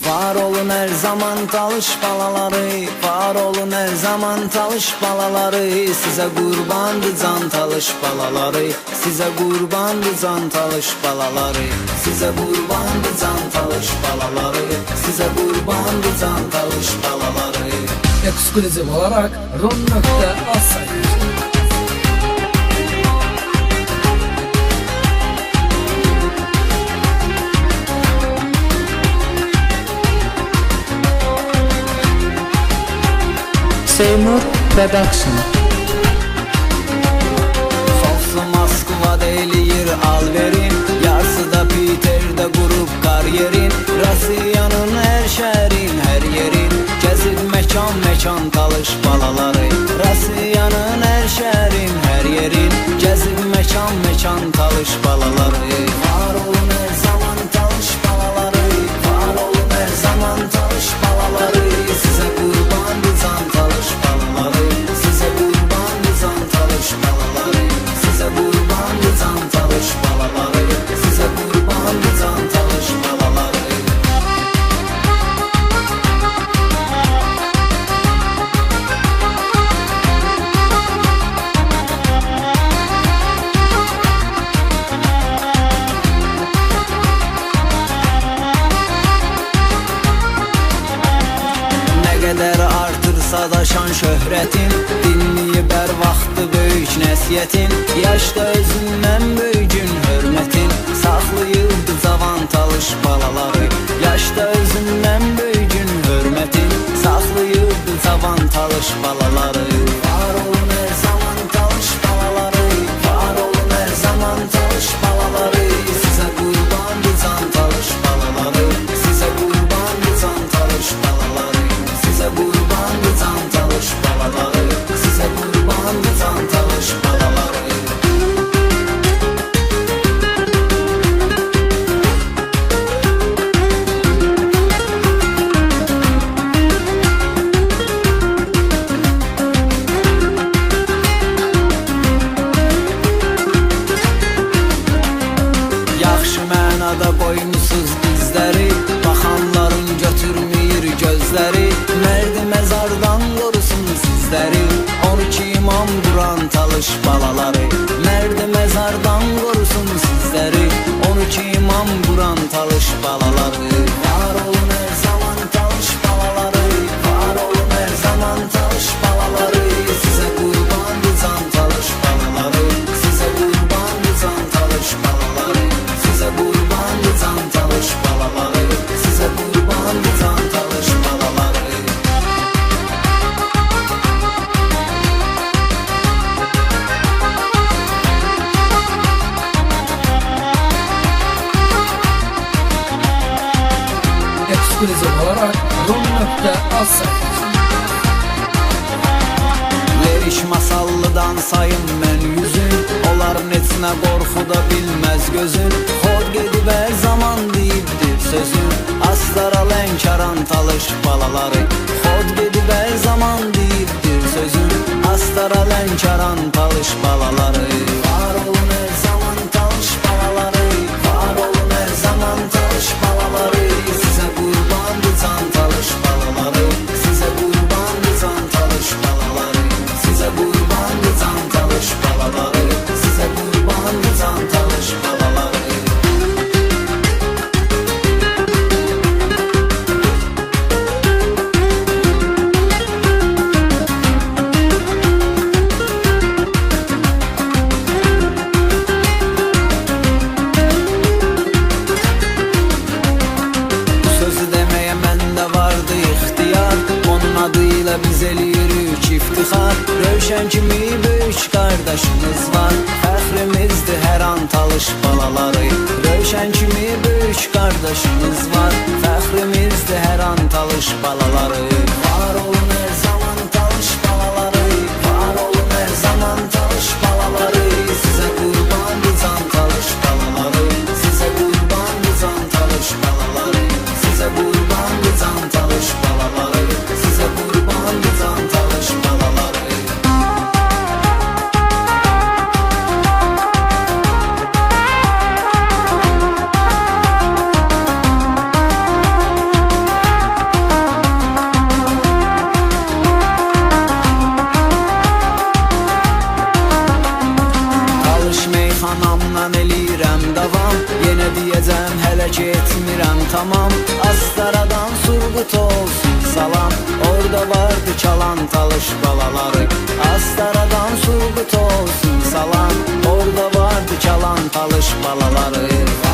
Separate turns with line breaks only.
Var olun her zaman talış balaları, var olun her zaman talış balaları. Size kurbandı can talış balaları, size kurbandı can talış balaları, size kurbandı can talış balaları, size kurbandı can talış balaları.
Ekskluzif olarak rom.az
Seymour Production.
Soslu Moskva'da eləyir alverin, yarısı da Peter'de kurup kariyerin. Rusiyanın her şehrin her yerin, gezib mekan mekan talış balaları. Rusiyanın her şehrin her yerin, gezib mekan mekan talış balaları. Var olun her zaman talış balaları, var olun her zaman talış balaları. Size kurbandı can talış balaları, size kurbandı can talış balaları, size kurbandı can talış balaları, size kurbandı can talış balaları. Ne kadar artırsa da şan şöhretin, dinleyip her vaxtı böyük nəsiyyətin. Yaşda özündən böyükün hörmətin, saxlayırdı cavan talış balaları. Yaşda özündən böyükün hörmətin, saxlayırdı cavan talış balaları. Var olun her zaman talış balaları, var olun her zaman talış balaları. Size kurbandı can talış balaları, size kurbandı can talış balaları, size kurbandı can talış balaları, size kurbandı can talış balaları. Yaxşı mənada qoymusuz bizləri, baxanların götürməyir gözləri. Mərdi məzardan qorusun sizləri, 12 imam duran talış balaları. Mərdi məzardan qorusun sizləri, 12 imam duran talış balaları. Var olun her zaman talış balaları, var olun her zaman talış balaları. Size kurbandı can talış balaları, size kurbandı can talış balaları, size kurbandı can talış balaları, size kurbandı can talış balaları.
Ekskluzif olarak rom.az
Leriş masallıdan sayım mən yüzün, onların etsinə qorxu da bilməz gözün. Xod gedib hər zaman deyibdir sözün, astara lənkaran talış balaları. Xod gedib hər zaman deyibdir sözün, astara lənkaran talış balaları. Var olun hər zaman talış balaları, var olun hər zaman talış balaları. Size kurbandı can talış balaları, size kurbandı can talış balaları, size kurbandı can talış balaları, size kurbandı can talış balaları. Bu sözü demeye məndə vardı ixtiyar, onun adıyla biz eləyirik iftixar. Rövşən kimi böyük qardaşımız var, fəxrimizdir hər an talış balaları. Rövşən kimi böyük qardaşımız var, fəxrimizdir hər an talış balaları. Var olun hər zaman talış balaları, var olun hər zaman talış balaları. Size kurbandı can talış balaları, size kurbandı can talış balaları, size kurbandı can talış balaları, size kurbandı can talış balaları. xanamla eləyirəm davam. Yenə deyəcəm hələ ki etmirəm tamam. Astaradan Surgut olsun salam. Orada vardı çalan talış balaları. Astaradan Surgut olsun salam. Orada vardı çalan talış balaları.